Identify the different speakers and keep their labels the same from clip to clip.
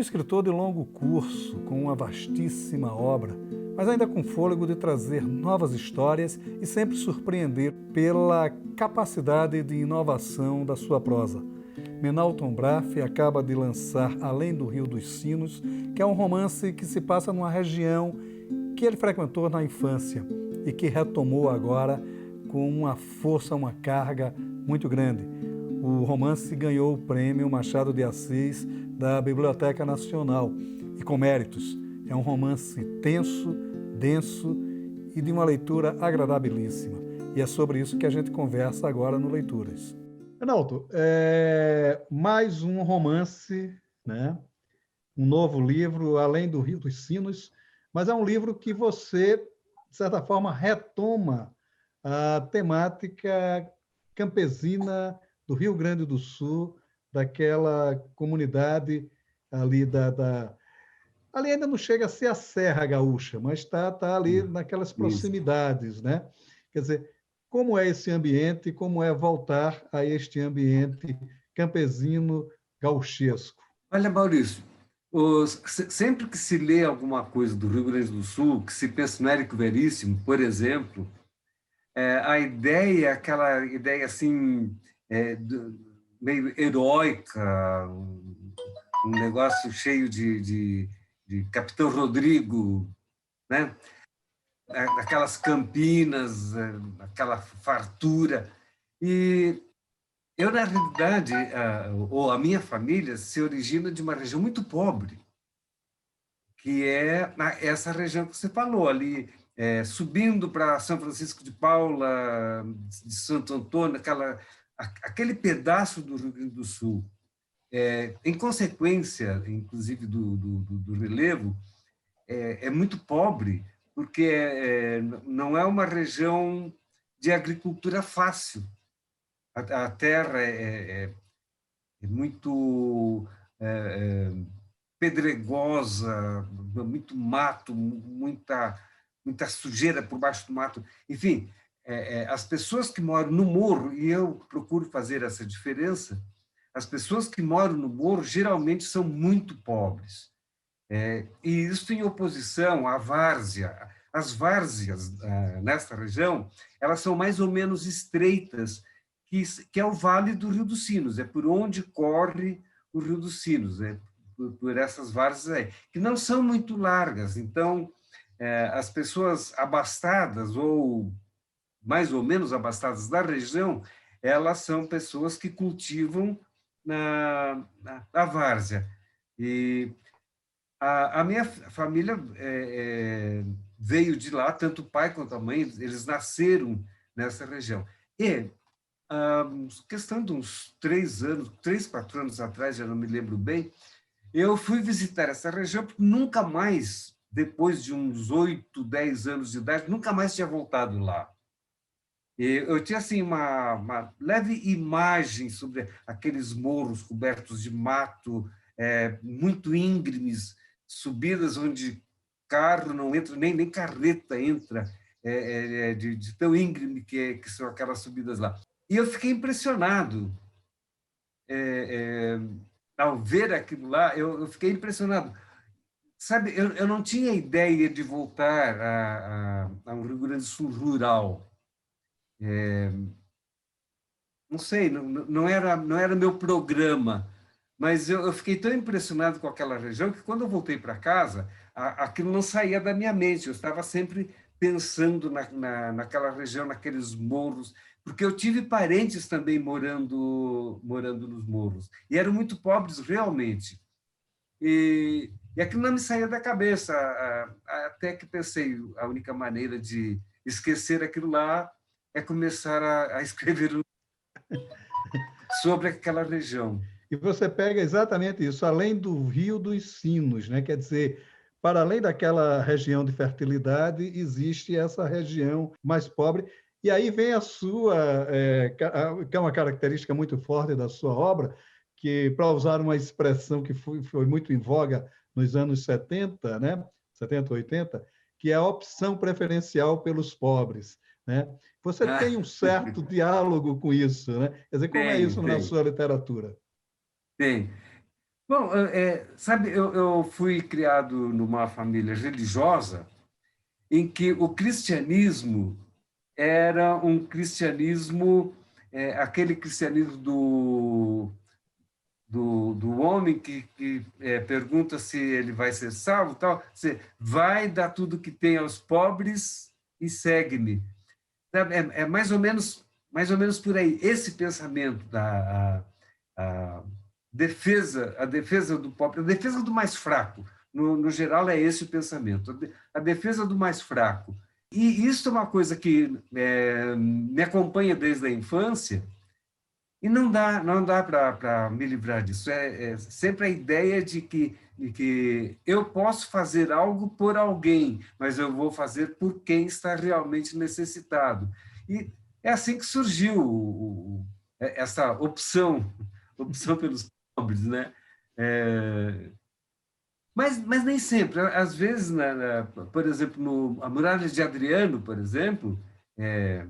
Speaker 1: Um escritor de longo curso, com uma vastíssima obra, mas ainda com fôlego de trazer novas histórias e sempre surpreender pela capacidade de inovação da sua prosa. Menalton Braff acaba de lançar Além do Rio dos Sinos, que é um romance que se passa numa região que ele frequentou na infância e que retomou agora com uma força, uma carga muito grande. O romance ganhou o prêmio Machado de Assis da Biblioteca Nacional e com méritos. É um romance tenso, denso e de uma leitura agradabilíssima. E é sobre isso que a gente conversa agora no Leituras. Renaldo, mais um romance, né? Um novo livro, Além do Rio dos Sinos, mas é um livro que você, de certa forma, retoma a temática campesina do Rio Grande do Sul, daquela comunidade ali ali ainda não chega a ser a Serra Gaúcha, mas está ali naquelas
Speaker 2: Isso.
Speaker 1: proximidades, né? Quer dizer, como é esse ambiente, como é voltar a este ambiente campesino gauchesco?
Speaker 2: Olha, Maurício, sempre que se lê alguma coisa do Rio Grande do Sul, que se pensa no Érico Veríssimo, por exemplo, a ideia, aquela ideia assim, meio heróica, um negócio cheio de Capitão Rodrigo, né? Aquelas campinas, aquela fartura. E eu, na realidade, ou a minha família, se origina de uma região muito pobre, que é essa região que você falou, ali, subindo para São Francisco de Paula, de Santo Antônio, aquele pedaço do Rio Grande do Sul. Em consequência, inclusive, do relevo, é muito pobre, porque não é uma região de agricultura fácil. A terra é muito pedregosa, muito mato, muita sujeira por baixo do mato. Enfim, as pessoas que moram no morro, e eu procuro fazer essa diferença, as pessoas que moram no morro geralmente são muito pobres. E isso em oposição à várzea. As várzeas nesta região, elas são mais ou menos estreitas, que é o Vale do Rio dos Sinos, é por onde corre o Rio dos Sinos, por essas várzeas aí, que não são muito largas. Então, as pessoas abastadas ou mais ou menos abastadas da região, elas são pessoas que cultivam na várzea. E a minha família veio de lá, tanto o pai quanto a mãe, eles nasceram nessa região. E, questão de uns 3 anos, 3, 4 anos atrás, já não me lembro bem, eu fui visitar essa região, porque nunca mais, depois de uns 8, 10 anos de idade, nunca mais tinha voltado lá. E eu tinha assim uma leve imagem sobre aqueles morros cobertos de mato, muito íngremes, subidas onde carro não entra, nem carreta entra, de tão íngreme que são aquelas subidas lá. E eu fiquei impressionado. Ao ver aquilo lá, eu fiquei impressionado. Sabe, eu não tinha ideia de voltar a um Rio Grande do Sul rural. Não sei, não era meu programa, mas eu fiquei tão impressionado com aquela região que quando eu voltei para casa, aquilo não saía da minha mente, eu estava sempre pensando naquela região, naqueles morros, porque eu tive parentes também morando nos morros, e eram muito pobres realmente. E aquilo não me saía da cabeça, até que pensei, a única maneira de esquecer aquilo lá é começar a escrever sobre aquela região.
Speaker 1: E você pega exatamente isso, além do Rio dos Sinos, né? Quer dizer, para além daquela região de fertilidade, existe essa região mais pobre. E aí vem a sua, que é uma característica muito forte da sua obra, que, para usar uma expressão que foi muito em voga nos anos 70, né? 70, 80, que é a opção preferencial pelos pobres, né? Você
Speaker 2: Ah,
Speaker 1: tem um certo diálogo com isso, né? Quer dizer, como é
Speaker 2: tem,
Speaker 1: isso na
Speaker 2: tem,
Speaker 1: sua literatura?
Speaker 2: tem. Bom, sabe, eu fui criado numa família religiosa em que o cristianismo era um cristianismo, aquele cristianismo do homem que pergunta se ele vai ser salvo, tal, você vai dar tudo que tem aos pobres e segue-me. É mais ou menos por aí. Esse pensamento a a defesa do pobre, a defesa do mais fraco, no geral é esse o pensamento, a defesa do mais fraco. E isso é uma coisa que me acompanha desde a infância, e não dá para me livrar disso. É sempre a ideia de que eu posso fazer algo por alguém, mas eu vou fazer por quem está realmente necessitado. E é assim que surgiu essa opção pelos pobres, né? É, mas nem sempre. Às vezes, por exemplo, a Muralha de Adriano, por exemplo, é,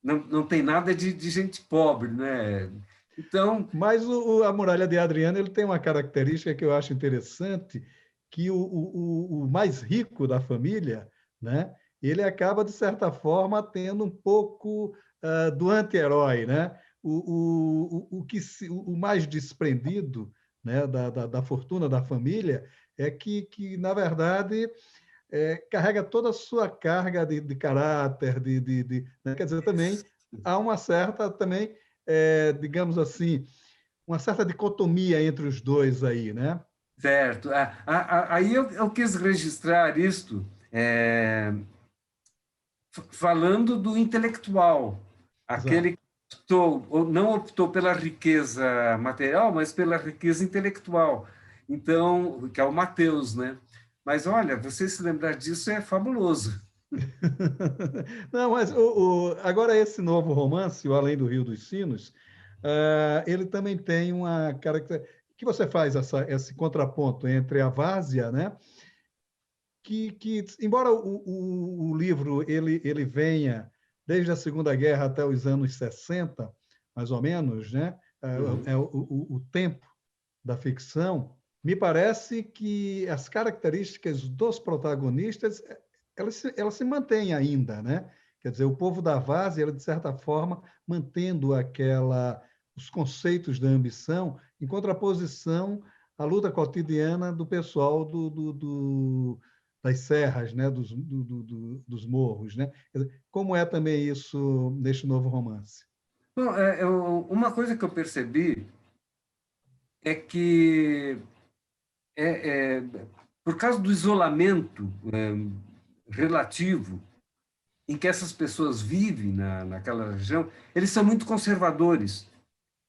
Speaker 2: não tem nada de gente pobre, né? Então,
Speaker 1: Mas a Muralha de Adriano ele tem uma característica que eu acho interessante, que o mais rico da família, né, ele acaba, de certa forma, tendo um pouco do anti-herói, né? O mais desprendido, né, da fortuna da família é que na verdade, carrega toda a sua carga de caráter, né? Quer dizer, também há uma certa, também, digamos assim, uma certa dicotomia entre os dois aí, né?
Speaker 2: certo. Aí eu quis registrar isto, falando do intelectual, aquele
Speaker 1: Exato.
Speaker 2: que não optou pela riqueza material, mas pela riqueza intelectual. Então, que é o Mateus, né? Mas olha, você se lembrar disso é fabuloso.
Speaker 1: Não, mas agora esse novo romance, O Além do Rio dos Sinos, ele também tem uma característica que você faz esse contraponto entre a várzea, né? Embora o livro ele venha desde a Segunda Guerra até os anos 60, mais ou menos, né?
Speaker 2: Uhum.
Speaker 1: O tempo da ficção, me parece que as características dos protagonistas elas se mantêm ainda, né? Quer dizer, o povo da várzea, ele, de certa forma, mantendo os conceitos da ambição em contraposição à luta cotidiana do pessoal das serras, né? Dos morros, né? Quer dizer, como é também isso neste novo romance?
Speaker 2: Bom, uma coisa que eu percebi é que é, é, por causa do isolamento relativo em que essas pessoas vivem naquela região, eles são muito conservadores.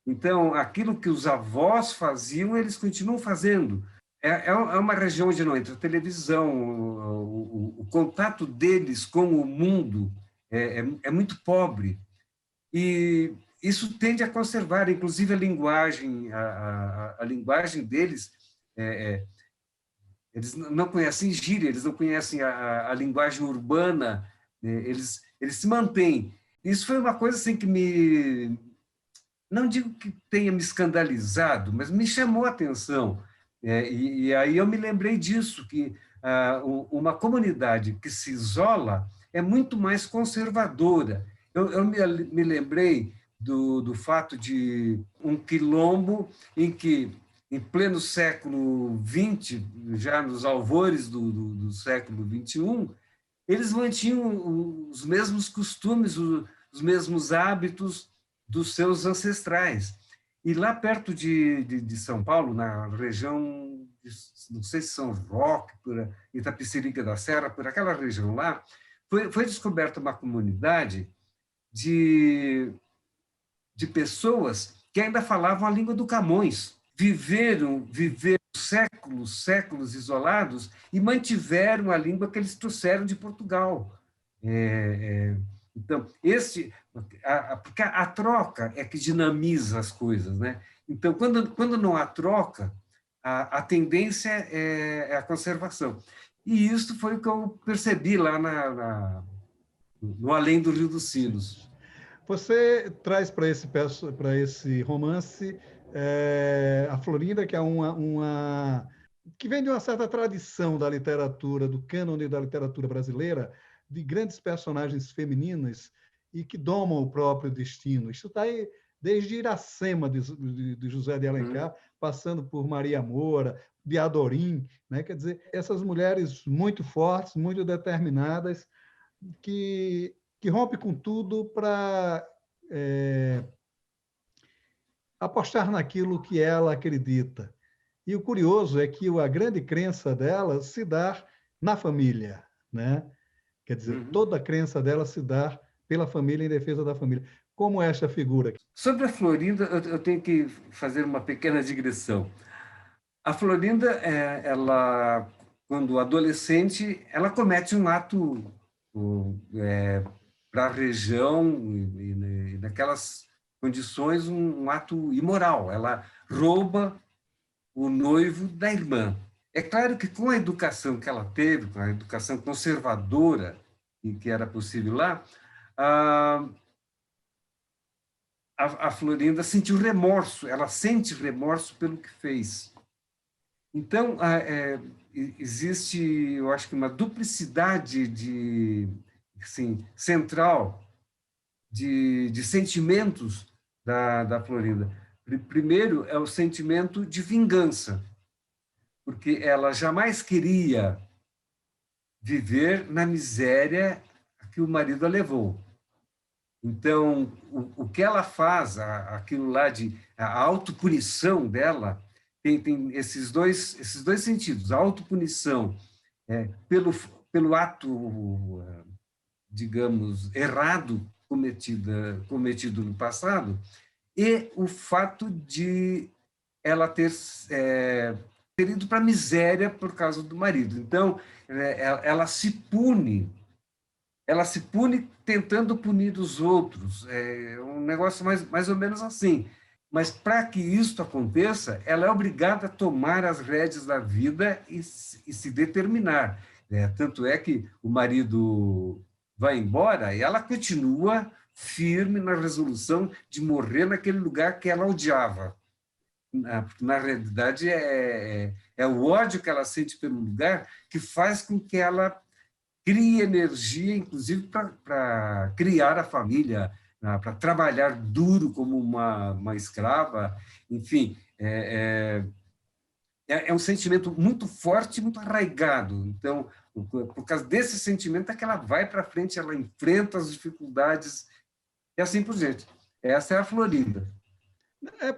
Speaker 2: Então, aquilo que os avós faziam, eles continuam fazendo. É uma região onde não entra televisão, o contato deles com o mundo é muito pobre. E isso tende a conservar, inclusive a linguagem, a linguagem deles eles não conhecem gíria, eles não conhecem a linguagem urbana, né? Eles se mantêm. Isso foi uma coisa assim que não digo que tenha me escandalizado, mas me chamou a atenção. E aí eu me lembrei disso, que uma comunidade que se isola é muito mais conservadora. Eu me lembrei do fato de um quilombo em que, em pleno século XX, já nos alvores do século XXI, eles mantinham os mesmos costumes, os mesmos hábitos dos seus ancestrais. E lá perto de São Paulo, na região, não sei se São Roque, por Itapecerica da Serra, por aquela região lá, foi descoberta uma comunidade de pessoas que ainda falavam a língua do Camões. Viveram séculos isolados e mantiveram a língua que eles trouxeram de Portugal. Então, porque a troca é que dinamiza as coisas, né? Então, quando não há troca, a tendência é a conservação. E isso foi o que eu percebi lá no Além do Rio dos
Speaker 1: Sim.
Speaker 2: Sinos.
Speaker 1: Você traz para esse romance A Florinda, que é que vem de uma certa tradição da literatura, do cânone da literatura brasileira, de grandes personagens femininas e que domam o próprio destino. Isso está aí desde Iracema, de José de Alencar, passando por Maria Moura, de Adorim, né? Quer dizer, essas mulheres muito fortes, muito determinadas, que rompem com tudo para apostar naquilo que ela acredita. E o curioso é que a grande crença dela se dá na família, né? Quer dizer, toda a crença dela se dá pela família, em defesa da família. Como é esta figura?
Speaker 2: Sobre a Florinda, eu tenho que fazer uma pequena digressão. A Florinda, ela, quando adolescente, ela comete um ato para a região, e naquelas condições, um ato imoral. Ela rouba o noivo da irmã. É claro que com a educação que ela teve, com a educação conservadora que era possível lá, a Florinda sentiu remorso, ela sente remorso pelo que fez. Então, existe, eu acho que uma duplicidade assim, central de sentimentos da Florinda. Primeiro, é o sentimento de vingança, porque ela jamais queria viver na miséria que o marido a levou. Então, o que ela faz, aquilo lá a autopunição dela, tem esses dois sentidos. A autopunição pelo ato, digamos, errado cometido no passado, e o fato de ela ter ido para a miséria por causa do marido. Então, ela se pune tentando punir os outros. É um negócio mais ou menos assim. Mas, para que isso aconteça, ela é obrigada a tomar as rédeas da vida e se determinar. Tanto é que o marido vai embora e ela continua firme na resolução de morrer naquele lugar que ela odiava. Na realidade, é o ódio que ela sente pelo lugar que faz com que ela crie energia, inclusive, para criar a família, para trabalhar duro como uma escrava. Enfim, é um sentimento muito forte, muito arraigado. Então, por causa desse sentimento, é que ela vai para frente, ela enfrenta as dificuldades e assim por diante. Essa é a Florinda.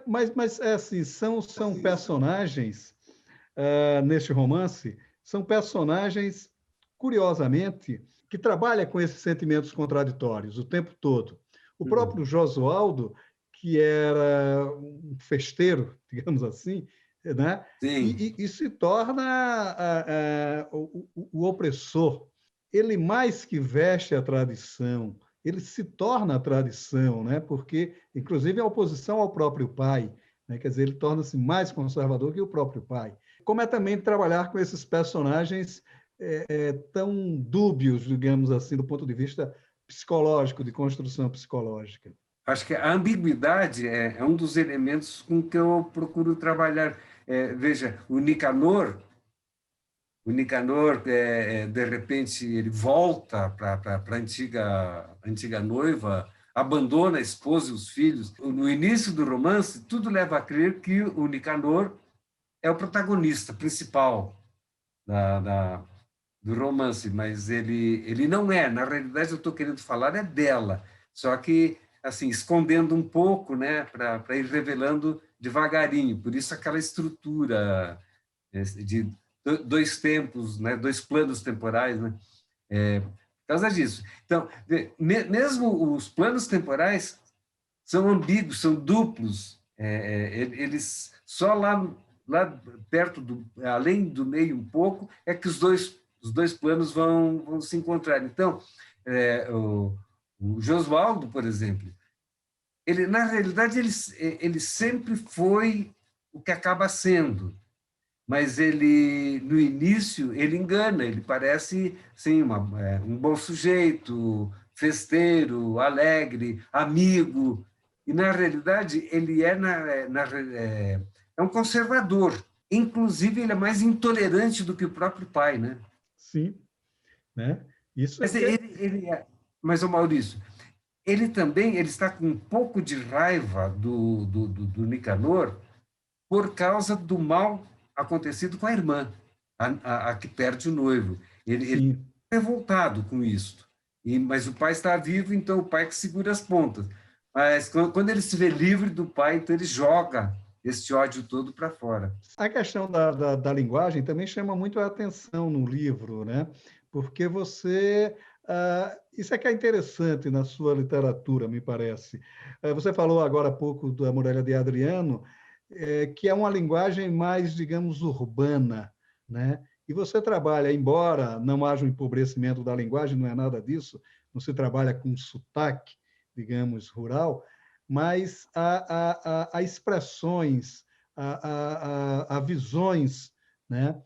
Speaker 1: Mas assim, são personagens, neste romance, são personagens, curiosamente, que trabalham com esses sentimentos contraditórios o tempo todo. O próprio Josualdo, que era um festeiro, digamos assim, né? E se torna o opressor. Ele mais que veste a tradição, ele se torna a tradição, né? Porque, inclusive, a oposição ao próprio pai, né? Quer dizer, ele torna-se mais conservador que o próprio pai. Como é também trabalhar com esses personagens tão dúbios, digamos assim, do ponto de vista psicológico, de construção psicológica.
Speaker 2: Acho que a ambiguidade é um dos elementos com que eu procuro trabalhar. Veja, o Nicanor, de repente, ele volta para a antiga noiva, abandona a esposa e os filhos. No início do romance, tudo leva a crer que o Nicanor é o protagonista principal do romance, mas ele não é. Na realidade, eu estou querendo falar dela, só que assim escondendo um pouco, né, para ir revelando devagarinho. Por isso aquela estrutura de dois tempos, né, dois planos temporais, né? Por causa disso. Então, mesmo os planos temporais são ambíguos, são duplos. Eles só lá perto além do meio um pouco, é que os dois planos vão se encontrar. Então, o Josualdo, por exemplo, na realidade, ele sempre foi o que acaba sendo, mas ele, no início, ele engana, ele parece sim, um bom sujeito, festeiro, alegre, amigo, E, na realidade, ele é um conservador. Inclusive, ele é mais intolerante do que o próprio pai, né?
Speaker 3: Sim, né? Isso é
Speaker 2: Mas,
Speaker 3: que é...
Speaker 2: mas, o Maurício, ele está com um pouco de raiva do Nicanor por causa do mal acontecido com a irmã, a que perde o noivo. Ele
Speaker 3: Sim.
Speaker 2: é revoltado com isso. Mas o pai está vivo, então o pai que segura as pontas. Mas quando ele se vê livre do pai, então ele joga esse ódio todo para fora.
Speaker 3: A questão da linguagem também chama muito a atenção no livro, né? Porque você... isso é que é interessante na sua literatura, me parece. Você falou agora há pouco da Muralha de Adriano, que é uma linguagem mais, digamos, urbana, né? E você trabalha, embora não haja um empobrecimento da linguagem, não é nada disso, não se trabalha com sotaque, digamos, rural, mas há expressões, há visões, né,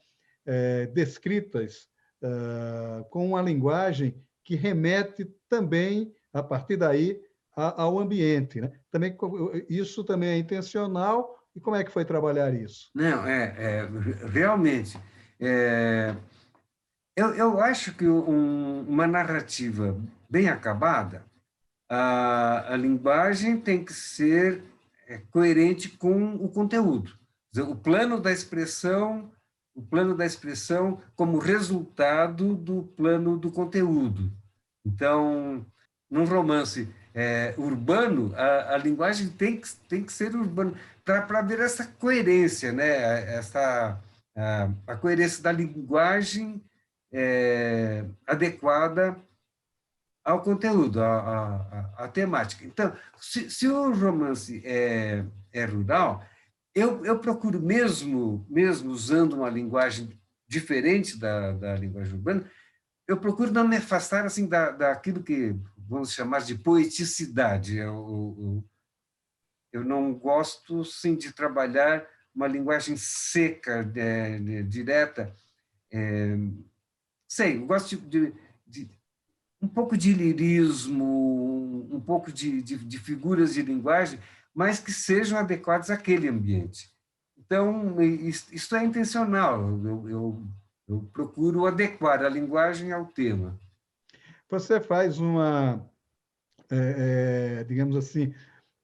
Speaker 3: descritas com uma linguagem que remete também, a partir daí, ao ambiente. Né? Também, isso também é intencional. E como é que foi trabalhar isso?
Speaker 2: Não, realmente. Eu acho que uma narrativa bem acabada, a linguagem tem que ser coerente com o conteúdo. Quer dizer, o plano da expressão como resultado do plano do conteúdo. Então, num romance urbano, a linguagem tem que ser urbana para haver essa coerência, né? A coerência da linguagem adequada ao conteúdo, à temática. Então, se o romance é rural, eu procuro, mesmo usando uma linguagem diferente da linguagem urbana, eu procuro não me afastar assim daquilo que vamos chamar de poeticidade. Eu não gosto, sim, de trabalhar uma linguagem seca, direta. Sei, eu gosto de um pouco de lirismo, um pouco de figuras de linguagem, mas que sejam adequadas àquele ambiente. Então, isso é intencional. Eu procuro adequar a linguagem ao tema.
Speaker 3: Você faz uma, digamos assim,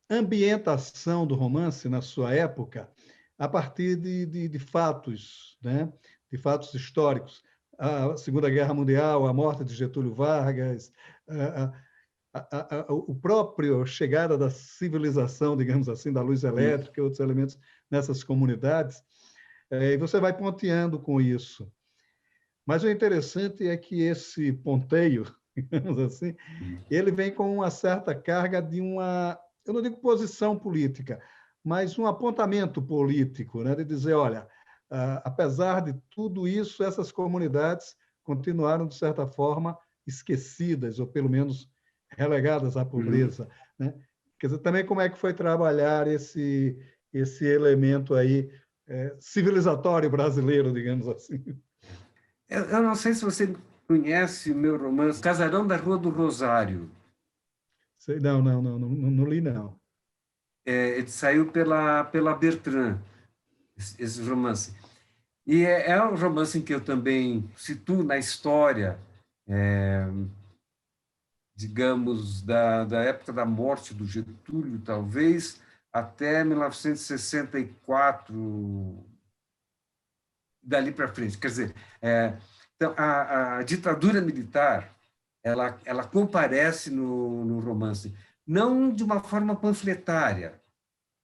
Speaker 3: ambientação do romance na sua época a partir de fatos, né? De fatos históricos. A Segunda Guerra Mundial, a morte de Getúlio Vargas, o próprio chegada da civilização, digamos assim, da luz elétrica e outros elementos nessas comunidades, e você vai ponteando com isso. Mas o interessante é que esse ponteio, digamos assim, ele vem com uma certa carga de uma, eu não digo posição política, mas um apontamento político, né? De dizer, olha, apesar de tudo isso, essas comunidades continuaram, de certa forma, esquecidas, ou pelo menos relegadas à pobreza. Né? Quer dizer, também como é que foi trabalhar esse elemento aí civilizatório brasileiro, digamos assim?
Speaker 2: Eu não sei se você conhece o meu romance Casarão da Rua do Rosário.
Speaker 3: Não li, não.
Speaker 2: Ele saiu pela Bertrand, esse romance. E é um romance em que eu também situo na história, digamos, da época da morte do Getúlio, talvez, até 1964, dali para frente. Quer dizer, então, a ditadura militar, ela comparece no romance, não de uma forma panfletária,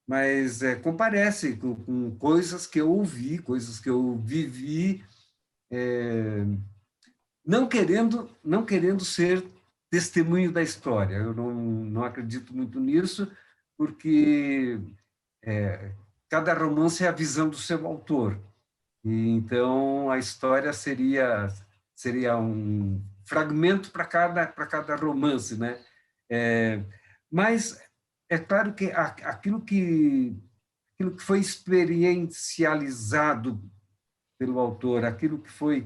Speaker 2: mas comparece com coisas que eu ouvi, coisas que eu vivi, não querendo ser testemunho da história. Eu não acredito muito nisso, porque cada romance é a visão do seu autor. E, então, a história seria um fragmento para cada romance, né? Mas é claro que aquilo que foi experiencializado pelo autor, aquilo que foi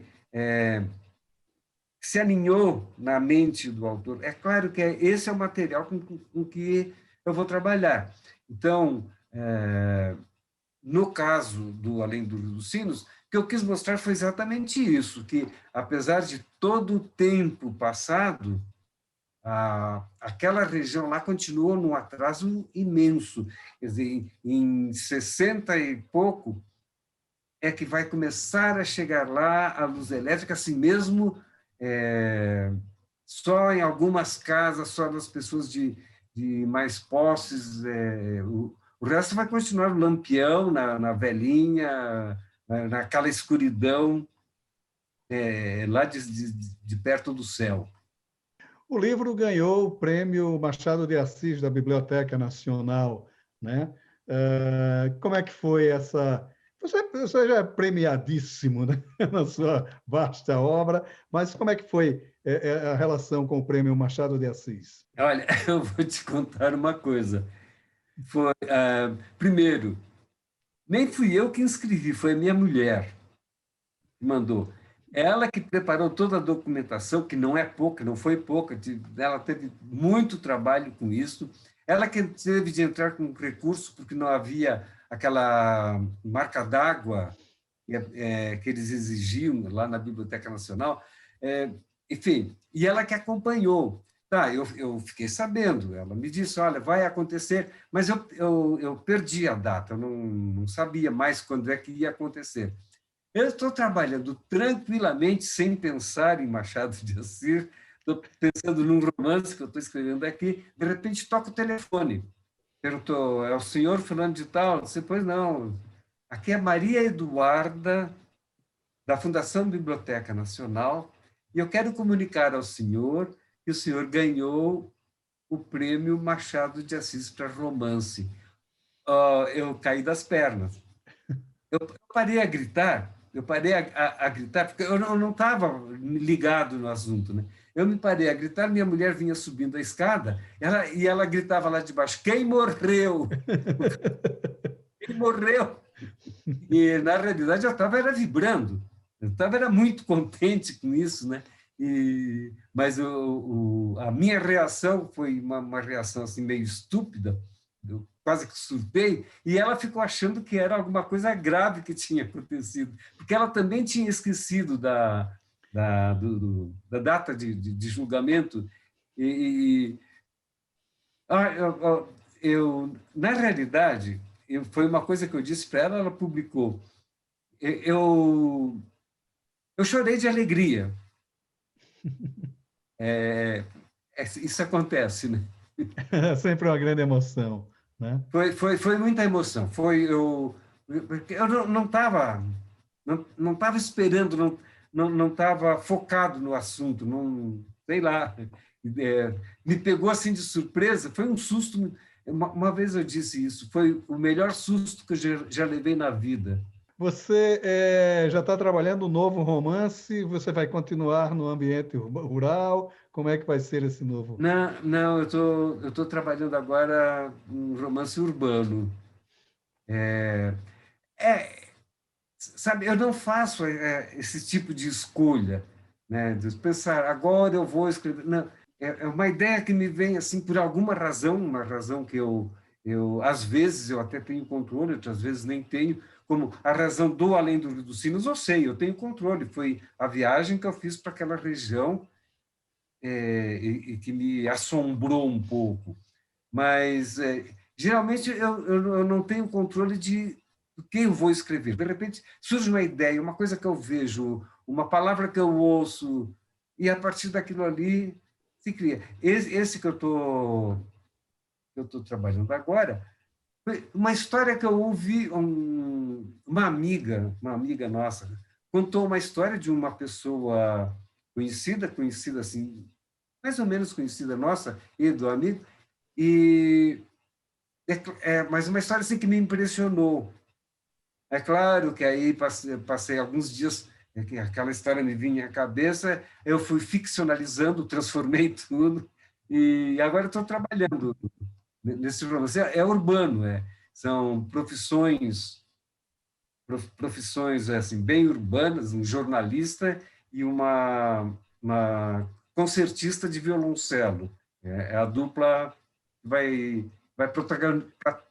Speaker 2: se aninhou na mente do autor, é claro que esse é o material com que eu vou trabalhar. Então, no caso do Além dos Sinos, o que eu quis mostrar foi exatamente isso, que, apesar de todo o tempo passado, aquela região lá continuou num atraso imenso. Quer dizer, em 60 e pouco, é que vai começar a chegar lá a luz elétrica, assim mesmo, só em algumas casas, só das pessoas de mais posses. O resto vai continuar no lampião, na velhinha, naquela escuridão, lá de perto do céu.
Speaker 3: O livro ganhou o prêmio Machado de Assis da Biblioteca Nacional, né? Como é que foi essa... Você já é premiadíssimo, né? Na sua vasta obra, mas como é que foi a relação com o prêmio Machado de Assis?
Speaker 2: Olha, eu vou te contar uma coisa. Primeiro, nem fui eu que escrevi, foi a minha mulher que mandou. Ela que preparou toda a documentação, que não é pouca, não foi pouca, ela teve muito trabalho com isso. Ela que teve de entrar com recurso, porque não havia aquela marca d'água que eles exigiam lá na Biblioteca Nacional. Enfim, e ela que acompanhou. Tá, eu fiquei sabendo, ela me disse, olha, vai acontecer, mas eu perdi a data, eu não sabia mais quando é que ia acontecer. Eu estou trabalhando tranquilamente, sem pensar em Machado de Assis, estou pensando num romance que eu estou escrevendo aqui, de repente toca o telefone, perguntou, é o senhor fulano de tal? Eu disse, pois não, aqui é Maria Eduarda, da Fundação Biblioteca Nacional, e eu quero comunicar ao senhor que o senhor ganhou o prêmio Machado de Assis para romance. Eu caí das pernas. Eu parei a gritar, porque eu não estava ligado no assunto, né? Eu me parei a gritar, minha mulher vinha subindo a escada, e ela gritava lá de baixo, quem morreu? Quem morreu? E, na realidade, eu estava vibrando, eu estava muito contente com isso, né? Mas a minha reação foi uma reação assim, meio estúpida, eu quase que surtei, e ela ficou achando que era alguma coisa grave que tinha acontecido, porque ela também tinha esquecido da data de julgamento. E, na realidade, foi uma coisa que eu disse para ela, ela publicou. Eu chorei de alegria. Isso acontece, né?
Speaker 3: É sempre uma grande emoção, né?
Speaker 2: Foi muita emoção. Eu não estava não estava esperando, não estava focado no assunto, não, sei lá, me pegou assim de surpresa. Foi um susto. Uma vez eu disse isso, foi o melhor susto que eu já levei na vida.
Speaker 3: Você já está trabalhando um novo romance? Você vai continuar no ambiente rural? Como é que vai ser esse novo?
Speaker 2: Não, eu tô trabalhando agora um romance urbano. Sabe, eu não faço esse tipo de escolha, né? De pensar, agora eu vou escrever. Não, é uma ideia que me vem assim por alguma razão, uma razão que às vezes eu até tenho controle, outras vezes nem tenho, como a razão do Além dos Sinos, eu sei, eu tenho controle. Foi a viagem que eu fiz para aquela região e que me assombrou um pouco. Mas, geralmente, eu não tenho controle do que eu vou escrever. De repente, surge uma ideia, uma coisa que eu vejo, uma palavra que eu ouço, e a partir daquilo ali se cria. Esse que eu estou trabalhando agora, foi uma história que eu ouvi, uma amiga nossa, contou uma história de uma pessoa conhecida assim, mais ou menos conhecida nossa e do amigo, mas uma história assim que me impressionou. É claro que aí passei alguns dias, que aquela história me vinha à cabeça, eu fui ficcionalizando, transformei tudo, e agora estou trabalhando nesse romance. É urbano, são profissões assim, bem urbanas, um jornalista e uma concertista de violoncelo. É a dupla que vai protagonizar.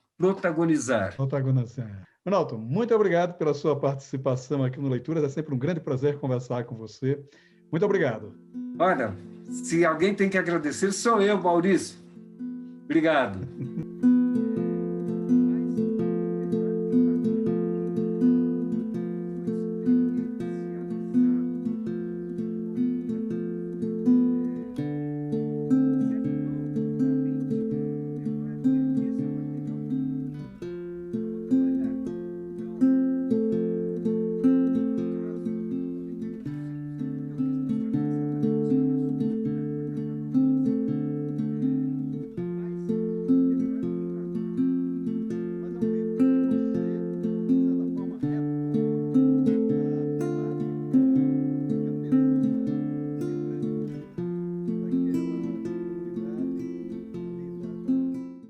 Speaker 3: Ronaldo, muito obrigado pela sua participação aqui no Leituras. É sempre um grande prazer conversar com você. Muito obrigado.
Speaker 2: Olha, se alguém tem que agradecer, sou eu, Maurício. Obrigado.